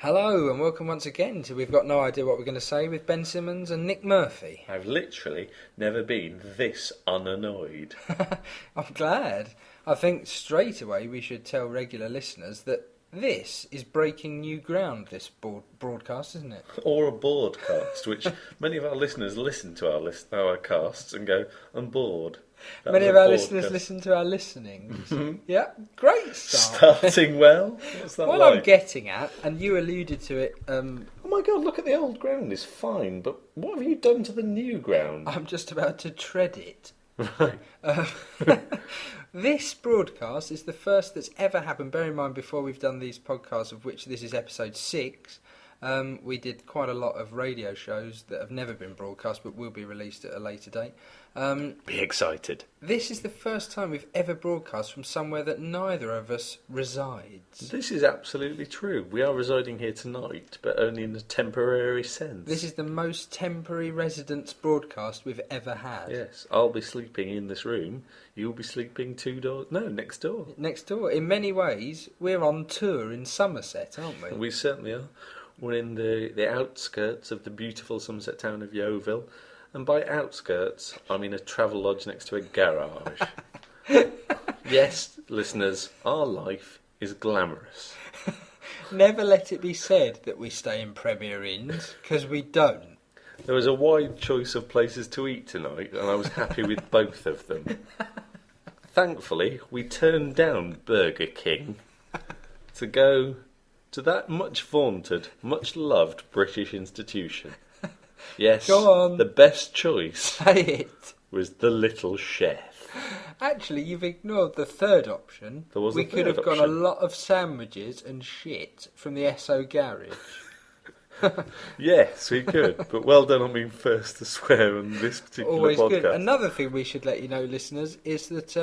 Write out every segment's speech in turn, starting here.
Hello and welcome once again to We've Got No Idea What We're Going to Say with Ben Simmons and Nick Murphy. I've literally never been this unannoyed. I'm glad. I think straight away we should tell regular listeners that this is breaking new ground, this broadcast, isn't it? Or a broadcast, which many of our listeners listen to our casts and go, I'm bored. Many of our listeners listen to our listenings. Yeah, great start. Starting well. What's that What like? I'm getting at, and you alluded to it... Oh my God, look at the old ground, it's fine, but what have you done to the new ground? I'm just about to tread it. Right. This broadcast is the first that's ever happened. Bear in mind, before we've done these podcasts, of which this is episode 6, we did quite a lot of radio shows that have never been broadcast but will be released at a later date. Be excited. This is the first time we've ever broadcast from somewhere that neither of us resides. This is absolutely true. We are residing here tonight, but only in a temporary sense. This is the most temporary residence broadcast we've ever had. Yes, I'll be sleeping in this room. You'll be sleeping next door. Next door. In many ways, we're on tour in Somerset, aren't we? We certainly are. We're in the outskirts of the beautiful Somerset town of Yeovil. And by outskirts, I mean a travel lodge next to a garage. Yes, listeners, our life is glamorous. Never let it be said that we stay in Premier Inns, because we don't. There was a wide choice of places to eat tonight, and I was happy with both of them. Thankfully, we turned down Burger King to go to that much vaunted, much loved British institution. Yes, Go on. The best choice Say it. was the Little Chef. Actually, you've ignored the third option. There was a we could third have got a option. lot of sandwiches and shit from the Esso garage. Yes, we could, but well done on being first to swear on this particular Always podcast. good. Another thing we should let you know, listeners, is that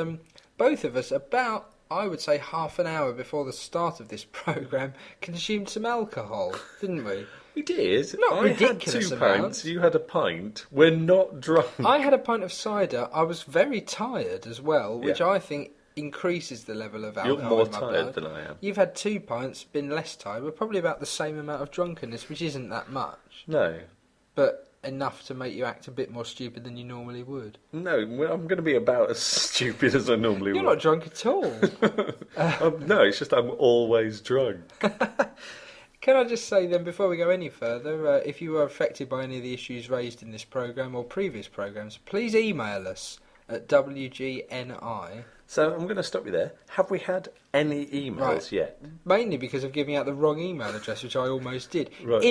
both of us, about, I would say, half an hour before the start of this programme, consumed some alcohol, didn't we? We did. Not ridiculous I had 2 amounts. pints, you had a pint. We're not drunk. I had a pint of cider. I was very tired as well, which Yeah. I think increases the level of You're alcohol more in my tired blood. than I am. You've had 2 pints, been less tired. We're probably about the same amount of drunkenness, which isn't that much, No. but enough to make you act a bit more stupid than you normally would. No, well, I'm going to be about as stupid as I normally You're would. not drunk at all. No, it's just I'm always drunk. Can I just say then, before we go any further, if you were affected by any of the issues raised in this programme or previous programmes, please email us at WGNI. So I'm going to stop you there. Have we had any emails yet? Mainly because of giving out the wrong email address, which I almost did. Right.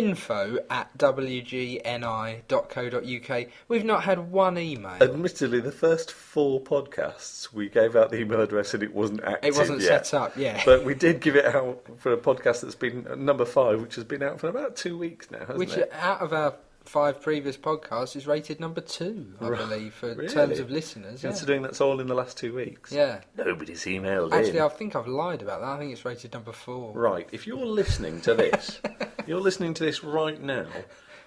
info@wgni.co.uk. We've not had one email. Admittedly, the first 4 podcasts, we gave out the email address and it wasn't active It wasn't yet. set up, yeah. But we did give it out for a podcast that's been number 5, which has been out for about 2 weeks now, hasn't Which, it? out of our 5 previous podcasts, is rated number 2, I believe, for Really? terms of listeners. Yeah. Considering that's all in the last 2 weeks. Yeah. Nobody's emailed Actually, in. I think I've lied about that. I think it's rated number 4. Right, if you're listening to this, right now,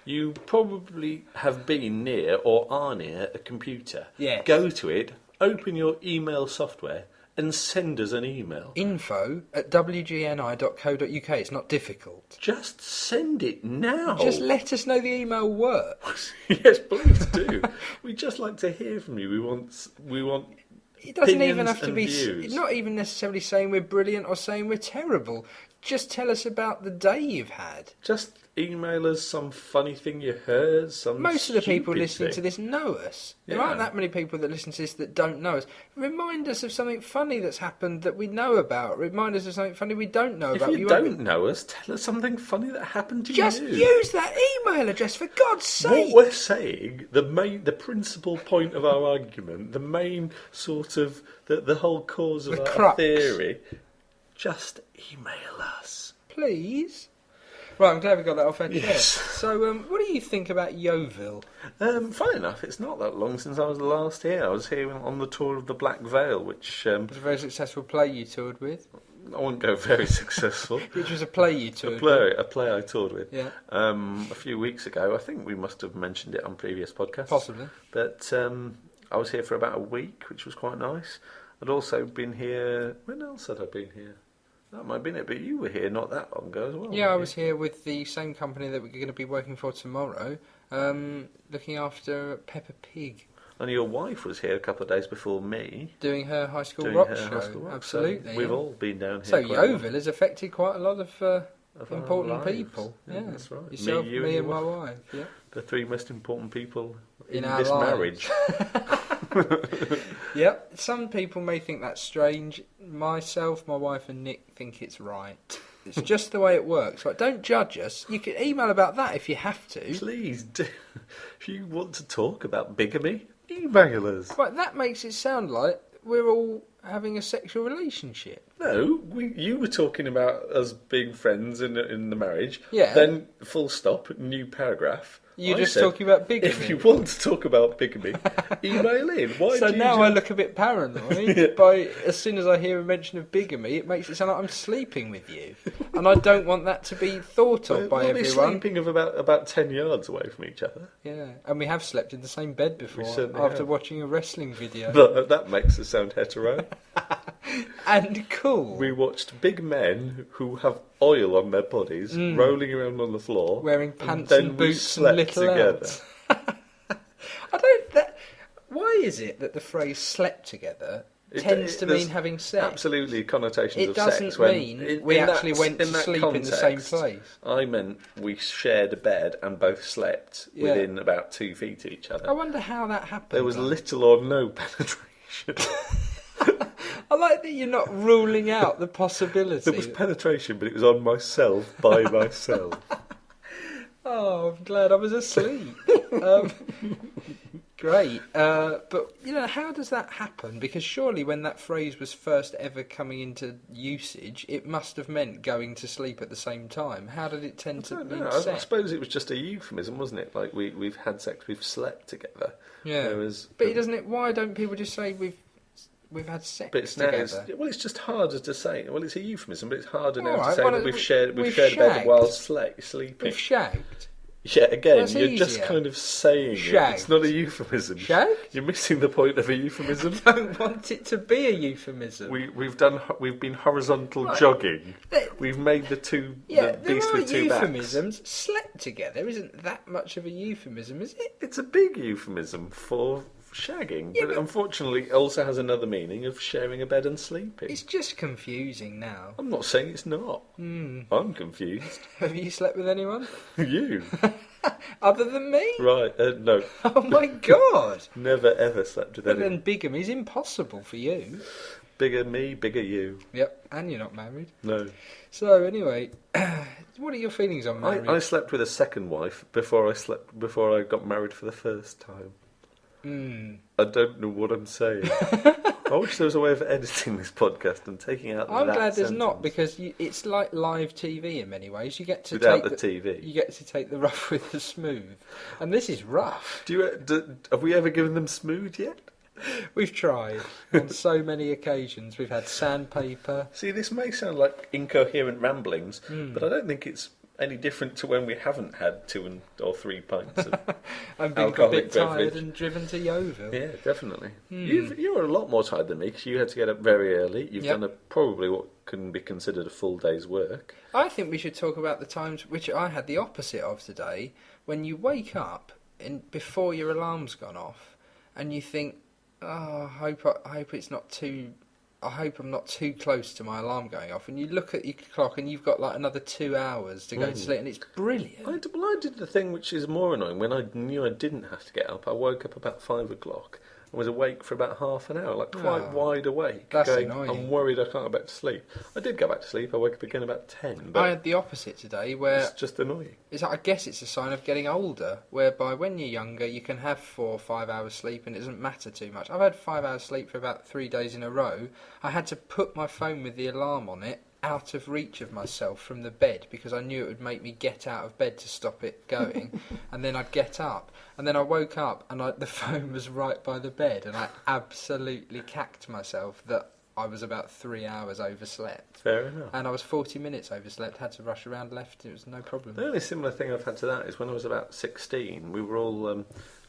you probably have been near or are near a computer. Yes. Go to it, open your email software, and send us an email. info@wgni.co.uk. It's not difficult. Just send it now. Just let us know the email works. Yes, please do. We just like to hear from you. We want It doesn't even opinions have to and be... views. Not even necessarily saying we're brilliant or saying we're terrible. Just tell us about the day you've had. Just email us some funny thing you heard, Most of the people stupid listening thing. to this know us. There Yeah. aren't that many people that listen to this that don't know us. Remind us of something funny that's happened that we know about. Remind us of something funny we don't know If about. you won't don't know us, tell us something funny that happened to Just you. use that email address, for God's sake. What we're saying, the principal point of our argument, the main sort of the whole cause of The our crux. theory, just email us. Please. Right, I'm glad we got that off our Yes. chest. So, what do you think about Yeovil? Funny enough, it's not that long since I was last here. I was here on the tour of the Black Veil, which It was a very successful play you toured with. I wouldn't go very successful. Which was a play you toured with. A play I toured with. Yeah. A few weeks ago. I think we must have mentioned it on previous podcasts. Possibly. But I was here for about a week, which was quite nice. I'd also been here... When else had I been here? That might have been it, but you were here not that long ago as well. Yeah, I weren't was here with the same company that we're going to be working for tomorrow, looking after Peppa Pig. you? And your wife was here a couple of days before me. Doing her High School Doing Rock her show. High School Rock. Absolutely. So we've yeah. all been down here. So quite a lot. Yeovil has affected quite a lot of Of our important lives. people. Yeah, that's right. Yourself, Me, you, me and and my wife. Yeah. The three most important people in our this lives. marriage. Yep. Some people may think that's strange. Myself, my wife, and Nick think it's right. It's just the way it works. Right? Don't judge us. You can email about that if you have to. Please do. If you want to talk about bigamy, email us. But that makes it sound like we're all having a sexual relationship. No, you were talking about us being friends in the marriage. Yeah. Then, full stop, new paragraph. You're I just said, talking about bigamy. If you want to talk about bigamy, email in. Why So do you now just- I look a bit paranoid. Yeah. By as soon as I hear a mention of bigamy, it makes it sound like I'm sleeping with you, and I don't want that to be thought of by We'll be everyone. sleeping of about 10 yards away from each other. Yeah, and we have slept in the same bed before certainly after have. watching a wrestling video. That makes us sound hetero. And cool. We watched big men who have oil on their bodies rolling around on the floor, Wearing pants then and we boots and slept little together. elves. I don't. Why is it that the phrase "slept together" tends to there's mean having sex? Absolutely, connotations It of doesn't sex. When mean we actually went to sleep in the same place. I meant we shared a bed and both slept Yeah. Oh, within about 2 feet of each other. I wonder how that happened. There was though. little or no penetration. I like that you're not ruling out the possibility. There was penetration, but it was on myself by myself. Oh, I'm glad I was asleep. Great. But, how does that happen? Because surely when that phrase was first ever coming into usage, it must have meant going to sleep at the same time. How did it tend to mean I sex? suppose it was just a euphemism, wasn't it? Like we've had sex, we've slept together. Yeah. But doesn't it? Why don't people just say we've had sex But it's now, together? it's just harder to say. Well, it's a euphemism, but it's harder now All to right, say well, that we've shared a bed shagged. while sleeping. We've shagged. Yeah, again, That's you're just easier. kind of saying Shagged. it. It's not a euphemism. Shagged? You're missing the point of a euphemism. I don't want it to be a euphemism. We've been horizontal Right. jogging. There- We've made the Yeah, the there beast are with two backs. euphemisms. Slept together isn't that much of a euphemism, is it? It's a big euphemism for shagging, Yeah, but but- unfortunately, it also has another meaning of sharing a bed and sleeping. It's just confusing now. I'm not saying it's not. I'm confused. Have you slept with anyone You, other than me? right? No, Oh my god! never ever slept with But anyone. then bigamy's impossible for you. Bigger me, bigger you. Yep, and you're not married. No, So anyway, what are your feelings on marriage? I slept with a second wife before I got married for the first time. I don't know what I'm saying. I wish there was a way of editing this podcast and taking out. I'm that glad there's sentence. not, because it's like live TV in many ways. You get to Without take the TV. You get to take the rough with the smooth, and this is rough. Have we ever given them smooth yet? We've tried on so many occasions. We've had sandpaper. See, this may sound like incoherent ramblings, but I don't think it's any different to when we haven't had 2 or 3 pints of I've been a alcoholic bit tired beverage. and driven to Yeovil. Yeah, definitely. You're a lot more tired than me because you had to get up very early. You've Yep. done probably what can be considered a full day's work. I think we should talk about the times which I had the opposite of today, when you wake up before your alarm's gone off, and you think, "Oh, I hope it's not too. I hope I'm not too close to my alarm going off." And you look at your clock, and you've got like another 2 hours to go to sleep, and it's brilliant. I did the thing which is more annoying. When I knew I didn't have to get up, I woke up about 5 o'clock and was awake for about half an hour, like quite wide awake. That's going, annoying. I'm worried I can't go back to sleep. I did go back to sleep. I woke up again about 10, but I had the opposite today, where it's just annoying. I guess it's a sign of getting older, whereby when you're younger you can have 4 or 5 hours sleep and it doesn't matter too much. I've had 5 hours sleep for about 3 days in a row. I had to put my phone with the alarm on it out of reach of myself from the bed because I knew it would make me get out of bed to stop it going, and then I'd get up, and then I woke up and the phone was right by the bed, and I absolutely cacked myself that I was about 3 hours overslept. Fair enough. And I was 40 minutes overslept, had to rush around, left, it was no problem. The only similar thing I've had to that is when I was about 16, we were all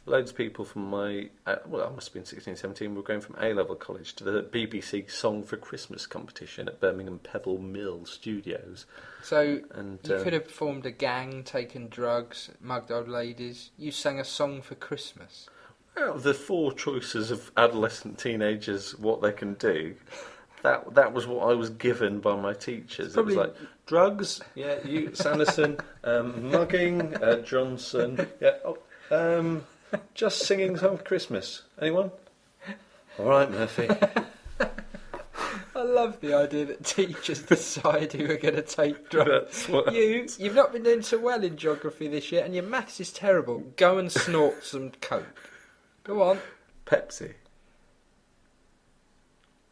loads of people from my, I must have been 16, 17, were going from A-level college to the BBC Song for Christmas competition at Birmingham Pebble Mill Studios. So And you could have formed a gang, taken drugs, mugged old ladies. You sang a song for Christmas. Out of the 4 choices of adolescent teenagers, what they can do, that was what I was given by my teachers. It was like, drugs, yeah, you, Sanderson, mugging, Johnson, yeah, just singing Song for Christmas. Anyone? All right, Murphy. I love the idea that teachers decide who are going to take drugs. You've not been doing so well in geography this year, and your maths is terrible. Go and snort some coke. Go on. Pepsi.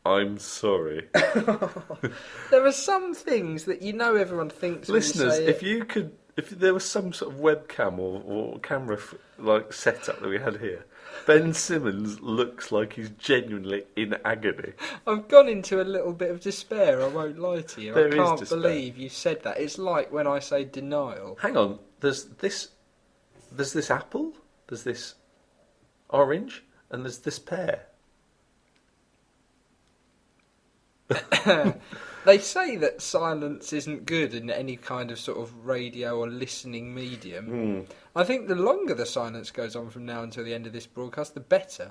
I'm sorry. There are some things that you know everyone thinks. Listeners, when you say if there was some sort of webcam or camera like setup that we had here, Ben Simmons looks like he's genuinely in agony. I've gone into a little bit of despair, I won't lie to you. I can't believe you said that. It's like when I say denial. Hang on, there's this apple, there's this orange, and there's this pear. They say that silence isn't good in any kind of sort of radio or listening medium. I think the longer the silence goes on from now until the end of this broadcast, the better.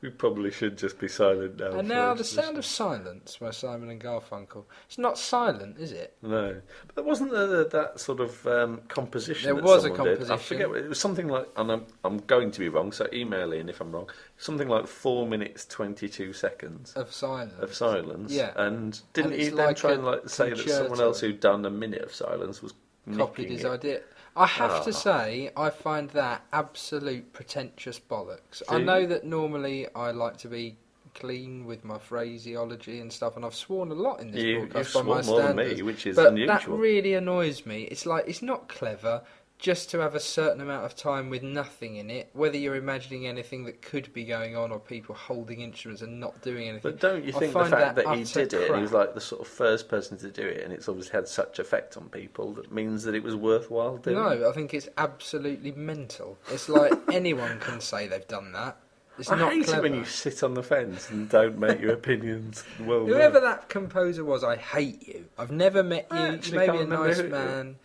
we probably should just be silent now. And now the sound of silence by Simon and Garfunkel. It's not silent, is it? No, but there wasn't that sort of composition. There that was a someone did. composition. I forget. It was something like, and I'm going to be wrong, so email in if I'm wrong. Something like 4 minutes 22 seconds of silence. Yeah, and didn't and he then like try and say that someone else who'd done a minute of silence was copied his it? idea? I have to say, I find that absolute pretentious bollocks. I know that normally I like to be clean with my phraseology and stuff, and I've sworn a lot in this broadcast by my standards. More than me, which is but unusual. That really annoys me. It's like, it's not clever just to have a certain amount of time with nothing in it, whether you're imagining anything that could be going on or people holding instruments and not doing anything. But don't you think the fact that he did it, and he was like the sort of first person to do it, and it's obviously had such effect on people, that means that it was worthwhile doing? No, I think it's absolutely mental. It's like anyone can say they've done that. It's not hate clever. it when you sit on the fence and don't make your opinions well known. Whoever that composer was, I hate you. I've never met you. You may be a nice man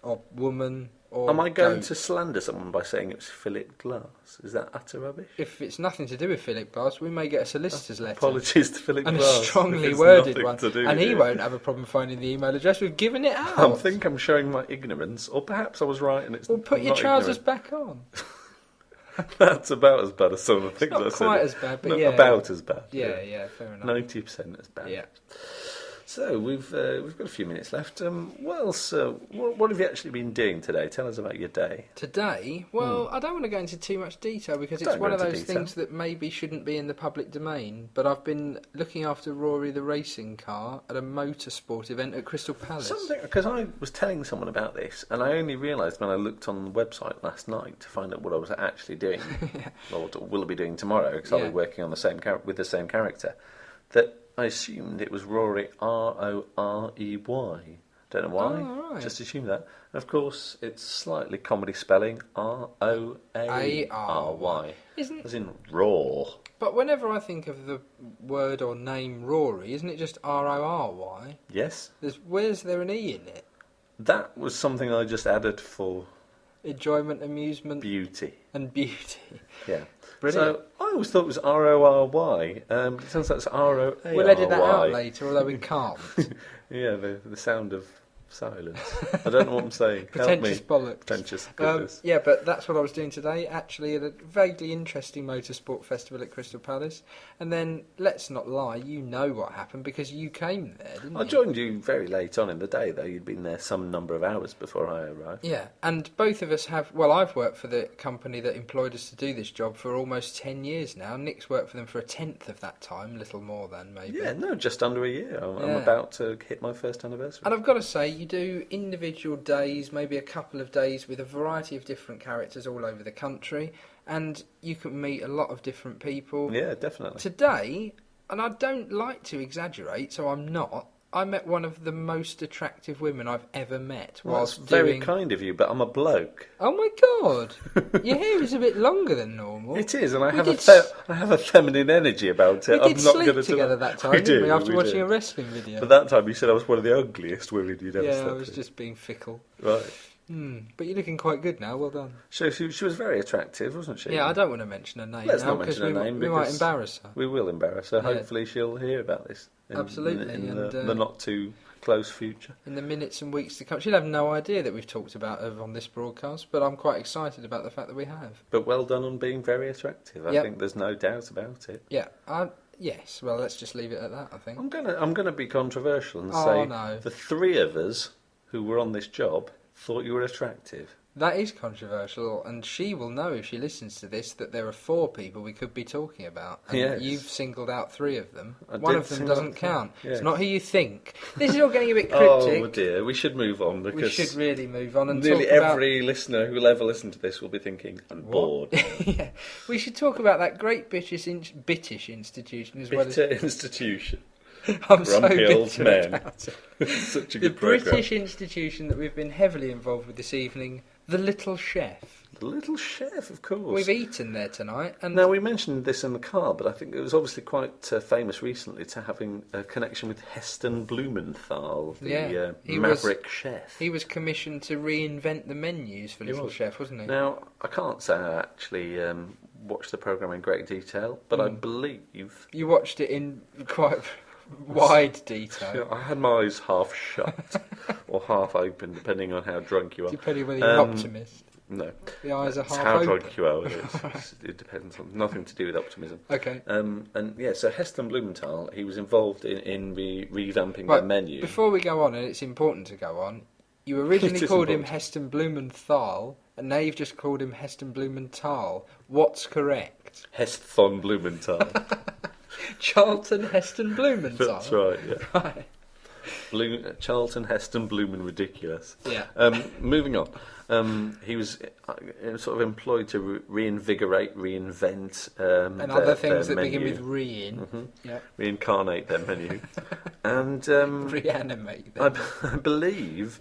or woman. Or am I going to slander someone by saying it's Philip Glass? Is that utter rubbish? If it's nothing to do with Philip Glass, we may get a solicitor's letter. Apologies to Philip and Glass. And a strongly worded one. And he it. won't have a problem finding the email address. We've given it out. I think I'm showing my ignorance, or perhaps I was right and it's Well, put your trousers ignorant. back on. That's about as bad as some of the things I said. Not quite as bad, but about as bad. Yeah, fair enough. 90% as bad. Yeah. So we've got a few minutes left. What else? What have you actually been doing today? Tell us about your day. Today? Well, I don't want to go into too much detail because it's one of those things that maybe shouldn't be in the public domain. But I've been looking after Rory the racing car at a motorsport event at Crystal Palace. Because I was telling someone about this, and I only realised when I looked on the website last night to find out what I was actually doing, or what will I be doing tomorrow, because I'll be working on the same with the same character, that I assumed it was Rory, R-O-R-E-Y. Don't know why. Oh, right. Just assumed that. And of course, it's slightly comedy spelling, R-O-A-R-Y. As in raw. But whenever I think of the word or name Rory, isn't it just R-O-R-Y? Yes. Where's there an E in it? That was something I just added for enjoyment, amusement, beauty. And beauty. Yeah. Brilliant. So I always thought it was R-O-R-Y, but it sounds like it's R-O-A-R-Y. We'll edit that out later, although we can't. Yeah, the sound of silence. I don't know what I'm saying. Pretentious bollocks. Pretentious goodness. Yeah, but that's what I was doing today, actually, at a vaguely interesting motorsport festival at Crystal Palace. And then, let's not lie, you know what happened because you came there, didn't you? I joined you very late on in the day, though. You'd been there some number of hours before I arrived. Yeah, and both of us have... Well, I've worked for the company that employed us to do this job for almost 10 years now. Nick's worked for them for a tenth of that time, little more than, maybe. Yeah, no, just under a year. I'm about to hit my first anniversary. And I've got to say, you do individual days, maybe a couple of days with a variety of different characters all over the country, and you can meet a lot of different people. Yeah, definitely. Today, and I don't like to exaggerate, so I'm not, I met one of the most attractive women I've ever met. Well, that's whilst very doing... kind of you, but I'm a bloke. Oh my God! Your hair is a bit longer than normal. It is, and I We have did I have a feminine energy about it. We I'm did not sleep gonna together that time, We didn't we? did, After we watching did. a wrestling video. But that time you said I was one of the ugliest women you'd ever Yeah, slept I was with. just being fickle. Right. But you're looking quite good now. Well done. So she was very attractive, wasn't she? Yeah, I don't want to mention her name Let's now not because mention her name we might because embarrass her. We will embarrass her. Yeah. Hopefully she'll hear about this. Absolutely, In and, the not too close future. In the minutes and weeks to come. She'll have no idea that we've talked about her on this broadcast, but I'm quite excited about the fact that we have. But well done on being very attractive. I think there's no doubt about it. Yeah, yes. Well, let's just leave it at that, I think. I'm gonna be controversial and Oh, say no. the three of us who were on this job thought you were attractive. That is controversial, and she will know if she listens to this that there are 4 people we could be talking about. And Yes. you've singled out 3 of them. I One did of them single doesn't out count. yes. It's not who you think. This is all getting a bit cryptic. Oh dear, we should move on because We should really move on and nearly talk about... every listener who will ever listen to this will be thinking, I'm bored. Yeah, we should talk about that great British institution as well as... Bitter institution. I'm so Grumpy old bitter men. about it. Such a The good programme. British institution that we've been heavily involved with this evening, The Little Chef. The Little Chef, of course. We've eaten there tonight, and Now, we mentioned this in the car, but I think it was obviously quite famous recently to having a connection with Heston Blumenthal, the maverick chef. he was commissioned to reinvent the menus for He Little was. Chef, wasn't he? Now, I can't say I actually watched the programme in great detail, but I believe... You watched it in quite wide detail, I had my eyes half shut or half open, depending on how drunk you are. depending whether you're an optimist. No. The eyes are It's half how open. drunk you are. It depends on nothing to do with optimism. Okay. And yeah, so Heston Blumenthal, he was involved in revamping Right, the menu. Before we go on, and it's important to go on, you originally It is called him important. Heston Blumenthal, and now you've just called him Heston Blumenthal. What's correct? Heston Blumenthal. Charlton Heston Blumenthal. That's right, yeah. Right. Charlton Heston Blumen ridiculous. Yeah. Moving on. He was sort of employed to reinvigorate, reinvent, And other things their that begin menu. with re-in. Yeah. Reincarnate their menu. And Reanimate I them. believe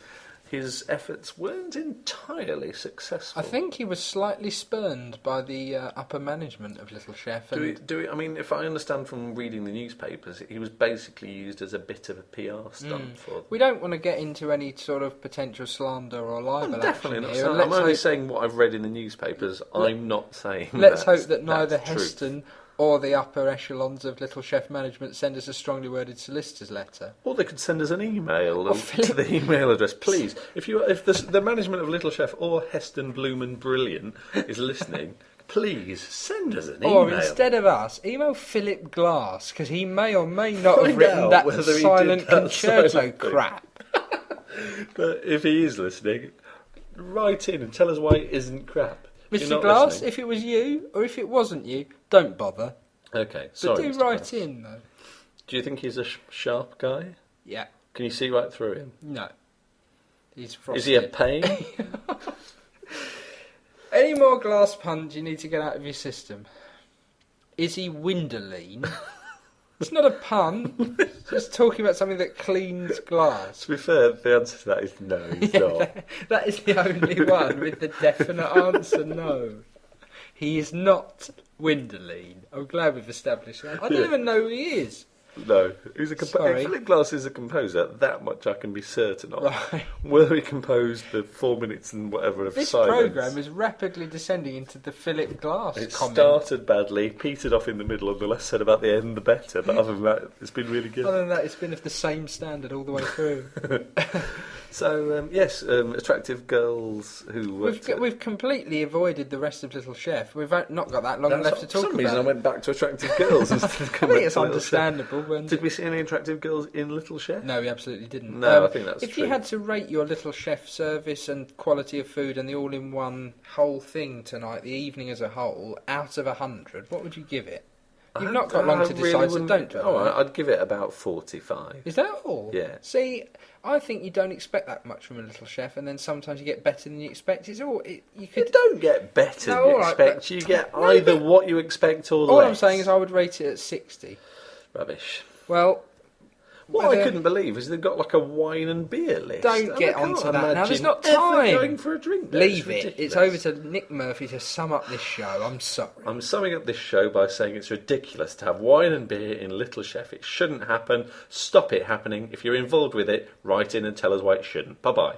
his efforts weren't entirely successful. I think he was slightly spurned by the upper management of Little Chef. And I mean, if I understand from reading the newspapers, he was basically used as a bit of a PR stunt for them. we don't want to get into any sort of potential slander or libel I'm definitely action not here. saying. and I'm let's only hope- saying what I've read in the newspapers. I'm not saying. Let's hope that's- that neither that's truth. Heston or the upper echelons of Little Chef management send us a strongly worded solicitor's letter. Or they could send us an email Or to the email address, please. If the management of Little Chef or Heston Blumen Brilliant is listening, please send us an email. Or instead of us, email Philip Glass, because he may or may not have Find written out that whether he did silent that concerto silent thing. crap. But if he is listening, write in and tell us why it isn't crap. You're Mr. not Glass, listening. if it was you, or if it wasn't you, don't bother. Okay, But sorry. do Mr. write Glass. in, though. Do you think he's a sharp guy? Yeah. Can you see right through him? No. He's frosted. Is he a pain? Any more glass puns you need to get out of your system? Is he Winderline? It's not a pun. It's just talking about something that cleans glass. To be fair, the answer to that is no, he's not. That is the only one with the definite answer, no. He is not Winderline. I'm glad we've established that. I don't even know who he is. No, he's a Sorry. Philip Glass is a composer. That much I can be certain of. Right. Whether he composed the 4 minutes and whatever of This silence. programme is rapidly descending into the Philip Glass It comment. started badly, petered off in the middle, and the less said about the end, the better. But other than that, it's been really good. Other than that, it's been of the same standard all the way through. So yes, attractive girls who worked. We've completely avoided the rest of Little Chef. We've not got that long left to For talk some about. reason, I went back to attractive girls instead of I coming think it's to Little Chef. understandable. When... Did we see any attractive girls in Little Chef? No, we absolutely didn't. No, I think that's if true. you had to rate your Little Chef service and quality of food and the all-in-one whole thing tonight, the evening as a whole, out of 100, what would you give it? You've not got long to decide, so don't do it. Oh, I'd give it about 45. Is that all? Yeah. See, I think you don't expect that much from a Little Chef, and then sometimes you get better than you expect. It's all you You could. don't get better No, than you all right, expect. but- You get No, either but- what you expect or All less. I'm saying is I would rate it at 60. Rubbish. Well, What I couldn't believe is they've got like a wine and beer list. Don't get I can't onto that now. There's imagine not ever time. going for a drink there. Leave It's it. It's ridiculous. over to Nick Murphy to sum up this show. I'm sorry. I'm summing up this show by saying it's ridiculous to have wine and beer in Little Chef. It shouldn't happen. Stop it happening. If you're involved with it, write in and tell us why it shouldn't. Bye-bye.